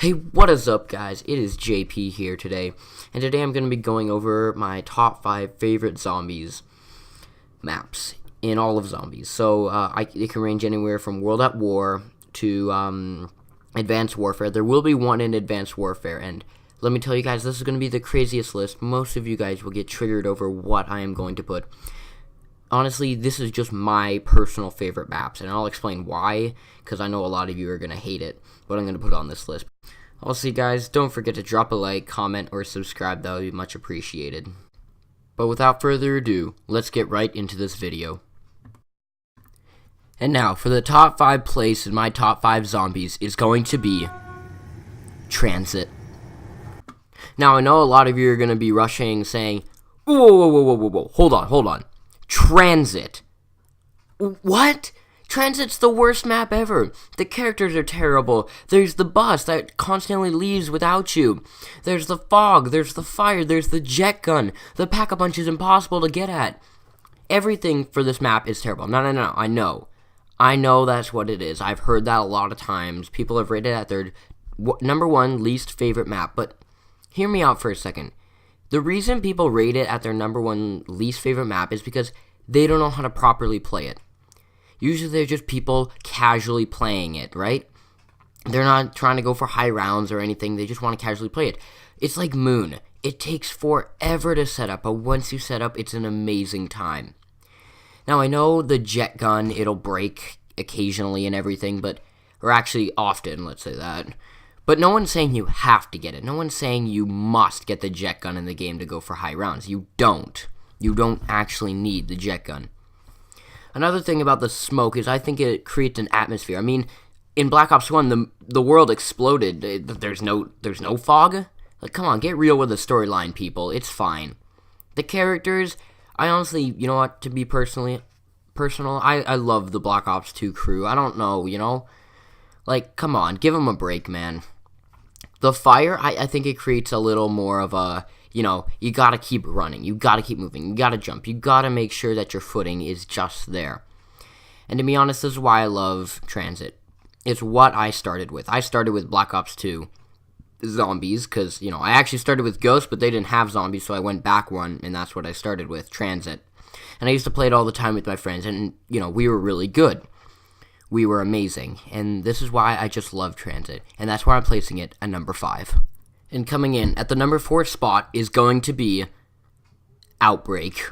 Hey, what is up, guys? It is JP here today, and today I'm going to be going over my top 5 favorite zombies maps in all of zombies. So, it can range anywhere from World at War to Advanced Warfare. There will be one in Advanced Warfare, and let me tell you guys, this is going to be the craziest list. Most of you guys will get triggered over what I am going to put. Honestly, this is just my personal favorite maps, and I'll explain why, because I know a lot of you are going to hate it, but I'm going to put it on this list. Also, guys, don't forget to drop a like, comment, or subscribe. That would be much appreciated. But without further ado, let's get right into this video. And now, for the top 5 place in my top 5 zombies is going to be Transit. Now, I know a lot of you are going to be rushing, saying, whoa, hold on. Transit. What? Transit's the worst map ever. The characters are terrible. There's the bus that constantly leaves without you. There's the fog. There's the fire. There's the jet gun. The pack-a-punch is impossible to get at. Everything for this map is terrible. No. I know that's what it is. I've heard that a lot of times. People have rated it at their number 1 least favorite map. But hear me out for a second. The reason people rate it at their number 1 least favorite map is because they don't know how to properly play it. Usually they're just people casually playing it, right? They're not trying to go for high rounds or anything. They just want to casually play it. It's like Moon. It takes forever to set up, but once you set up, it's an amazing time. Now, I know the jet gun, it'll break occasionally and everything, or actually often, let's say that. But no one's saying you have to get it. No one's saying you must get the jet gun in the game to go for high rounds. You don't. You don't actually need the jet gun. Another thing about the smoke is I think it creates an atmosphere. I mean, in Black Ops 1, the world exploded. There's no fog. Like, come on, get real with the storyline, people. It's fine. The characters, I honestly, you know what, to be personal, I love the Black Ops 2 crew. I don't know, like, come on, give them a break, man. The fire, I think it creates a little more of a, you gotta keep running, you gotta keep moving, you gotta jump, you gotta make sure that your footing is just there. And to be honest, this is why I love Transit. It's what I started with. I started with Black Ops 2 zombies, because, I actually started with Ghosts, but they didn't have zombies, so I went back one, and that's what I started with, Transit. And I used to play it all the time with my friends, and, we were really good. We were amazing, and this is why I just love Transit, and that's why I'm placing it at number 5. And coming in at the number 4 spot is going to be Outbreak.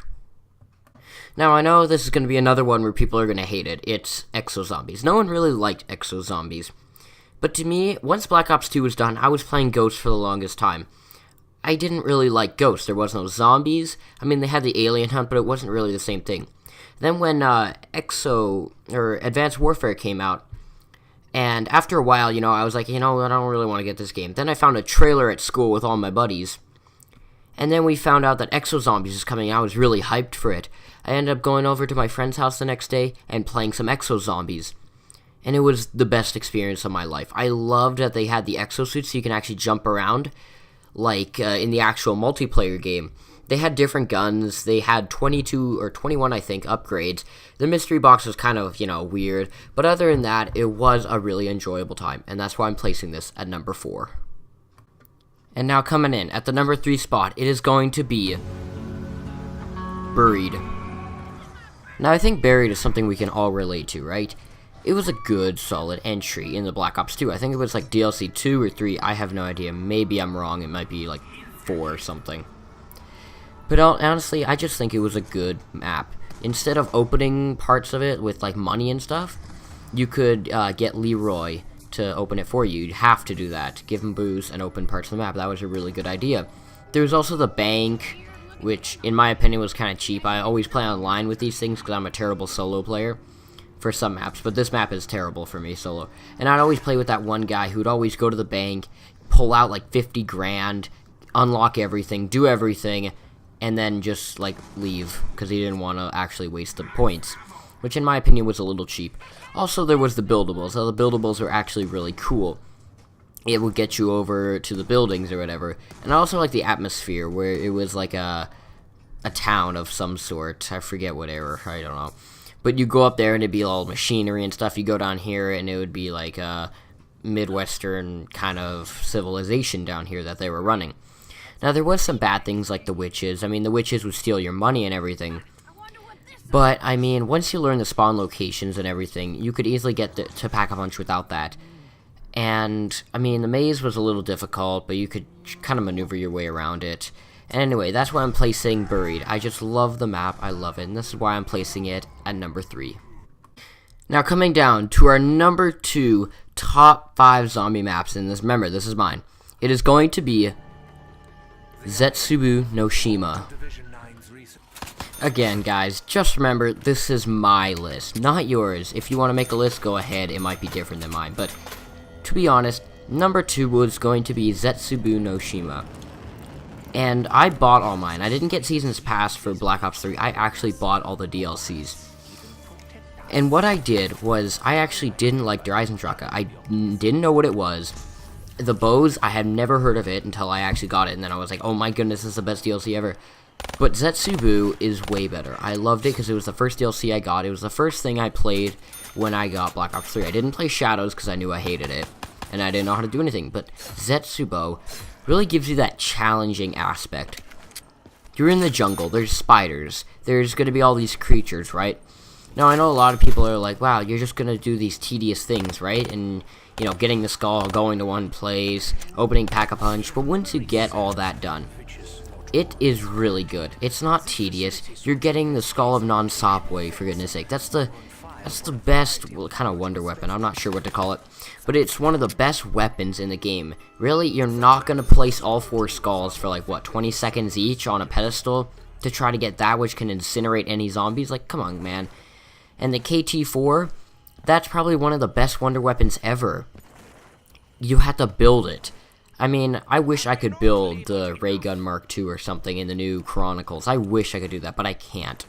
Now, I know this is going to be another one where people are going to hate it. It's Exo-Zombies. No one really liked Exo-Zombies. But to me, once Black Ops 2 was done, I was playing Ghosts for the longest time. I didn't really like Ghosts. There was no zombies. I mean, they had the alien hunt, but it wasn't really the same thing. Then when Advanced Warfare came out, and after a while, I was like, I don't really want to get this game. Then I found a trailer at school with all my buddies. And then we found out that Exo-Zombies is coming out. I was really hyped for it. I ended up going over to my friend's house the next day and playing some Exo-Zombies. And it was the best experience of my life. I loved that they had the exosuits so you can actually jump around, like in the actual multiplayer game. They had different guns. They had 22 or 21, I think, upgrades. The mystery box was kind of, weird. But other than that, it was a really enjoyable time. And that's why I'm placing this at number 4. And now coming in at the number 3 spot, it is going to be Buried. Now, I think Buried is something we can all relate to, right? It was a good, solid entry in the Black Ops 2. I think it was like DLC 2 or 3. I have no idea. Maybe I'm wrong. It might be like 4 or something. But honestly, I just think it was a good map. Instead of opening parts of it with like money and stuff, you could get Leroy to open it for you. You'd have to do that. Give him booze and open parts of the map. That was a really good idea. There was also the bank, which in my opinion was kind of cheap. I always play online with these things because I'm a terrible solo player for some maps. But this map is terrible for me solo. And I'd always play with that one guy who'd always go to the bank, pull out like 50 grand, unlock everything, do everything, and then just, like, leave, because he didn't want to actually waste the points, which in my opinion was a little cheap. Also, there was the buildables. Now, the buildables were actually really cool. It would get you over to the buildings or whatever. And I also like the atmosphere, where it was like a town of some sort. I forget what era, I don't know. But you go up there and it'd be all machinery and stuff. You go down here and it would be like Midwestern kind of civilization down here that they were running. Now, there was some bad things like the witches. I mean, the witches would steal your money and everything. But, I mean, once you learn the spawn locations and everything, you could easily get to Pack-a-Punch without that. And, I mean, the maze was a little difficult, but you could kind of maneuver your way around it. And anyway, that's why I'm placing Buried. I just love the map. I love it. And this is why I'm placing it at number 3. Now, coming down to our number 2 top 5 zombie maps, and this, remember, this is mine. It is going to be Zetsubu no Shima. Again, guys, just remember, this is my list, not yours. If you want to make a list, go ahead. It might be different than mine, but to be honest, number 2 was going to be Zetsubu no Shima. And I bought all mine. I didn't get Seasons Pass for Black Ops 3. I actually bought all the DLCs. And what I did was, I actually didn't like Der Eisendrache. I didn't know what it was. The bows, I had never heard of it until I actually got it, and then I was like, oh my goodness, this is the best DLC ever. But Zetsubu is way better. I loved it because it was the first DLC I got. It was the first thing I played when I got Black Ops 3. I didn't play Shadows because I knew I hated it, and I didn't know how to do anything. But Zetsubo really gives you that challenging aspect. You're in the jungle. There's spiders. There's going to be all these creatures, right? Now, I know a lot of people are like, wow, you're just going to do these tedious things, right? And, you know, getting the skull, going to one place, opening Pack-a-Punch. But once you get all that done, it is really good. It's not tedious. You're getting the Skull of Non-Stopway, for goodness sake. That's the best, well, kind of wonder weapon. I'm not sure what to call it. But it's one of the best weapons in the game. Really, you're not going to place all 4 skulls for, like, what, 20 seconds each on a pedestal to try to get that which can incinerate any zombies? Like, come on, man. And the KT-4, that's probably one of the best wonder weapons ever. You have to build it. I mean, I wish I could build the Ray Gun Mark II or something in the new Chronicles. I wish I could do that, but I can't.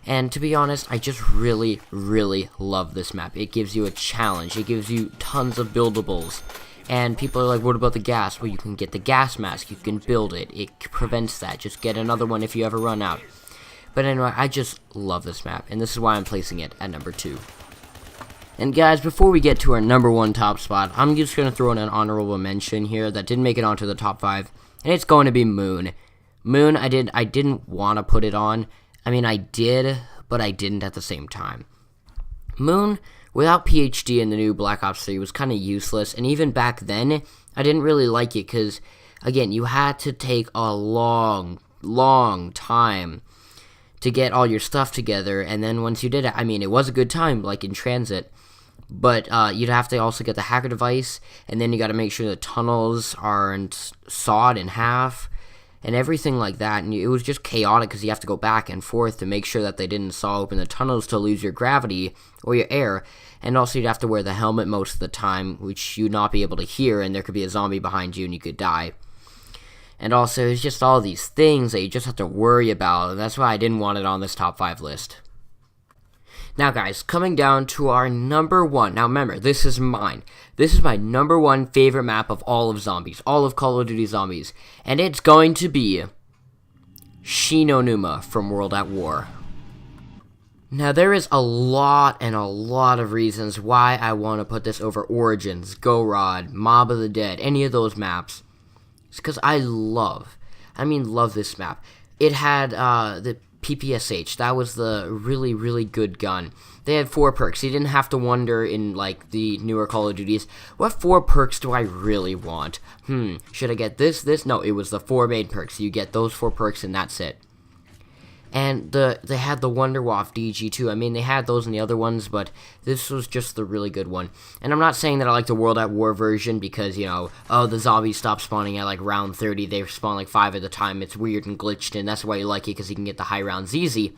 And to be honest, I just really, really love this map. It gives you a challenge. It gives you tons of buildables. And people are like, what about the gas? Well, you can get the gas mask. You can build it. It prevents that. Just get another one if you ever run out. But anyway, I just love this map, and this is why I'm placing it at number 2. And guys, before we get to our number 1 top spot, I'm just going to throw in an honorable mention here that didn't make it onto the top 5, and it's going to be Moon. Moon, I didn't want to put it on. I mean, I did, but I didn't at the same time. Moon, without PhD in the new Black Ops 3, was kind of useless, and even back then, I didn't really like it, because, again, you had to take a long time to get all your stuff together, and then once you did it, I mean, it was a good time, like in Transit, but you'd have to also get the hacker device, and then you got to make sure the tunnels aren't sawed in half, and everything like that, and it was just chaotic, because you have to go back and forth to make sure that they didn't saw open the tunnels to lose your gravity, or your air, and also you'd have to wear the helmet most of the time, which you'd not be able to hear, and there could be a zombie behind you, and you could die. And also, it's just all these things that you just have to worry about, and that's why I didn't want it on this top 5 list. Now guys, coming down to our number 1. Now remember, this is mine. This is my number 1 favorite map of all of zombies. All of Call of Duty Zombies. And it's going to be Shinonuma from World at War. Now there is a lot of reasons why I want to put this over Origins, Gorod, Mob of the Dead, any of those maps. It's because I love this map. It had the PPSH. That was the really, really good gun. They had 4 perks. You didn't have to wonder in, like, the newer Call of Duties, what 4 perks do I really want? Should I get this? No, it was the 4 main perks. You get those 4 perks and that's it. And they had the Wonderwaff DG too. I mean, they had those in the other ones, but this was just the really good one. And I'm not saying that I like the World at War version because, you know, oh, the zombies stop spawning at like round 30. They spawn like 5 at a time. It's weird and glitched, and that's why you like it, because you can get the high rounds easy.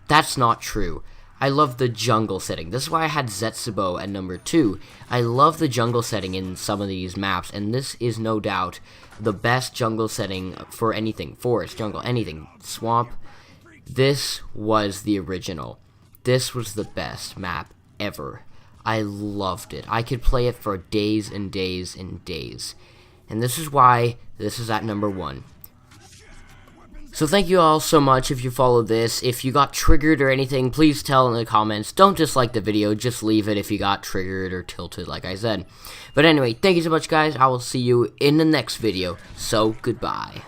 That's not true. I love the jungle setting. This is why I had Zetsubo at number 2. I love the jungle setting in some of these maps, and this is no doubt the best jungle setting for anything. Forest, jungle, anything. Swamp. This was the original. This was the best map ever. I loved it. I could play it for days and days and days. And this is why this is at number 1. So thank you all so much if you followed this. If you got triggered or anything, please tell in the comments. Don't dislike the video, just leave it if you got triggered or tilted, like I said. But anyway, thank you so much, guys. I will see you in the next video. So, goodbye.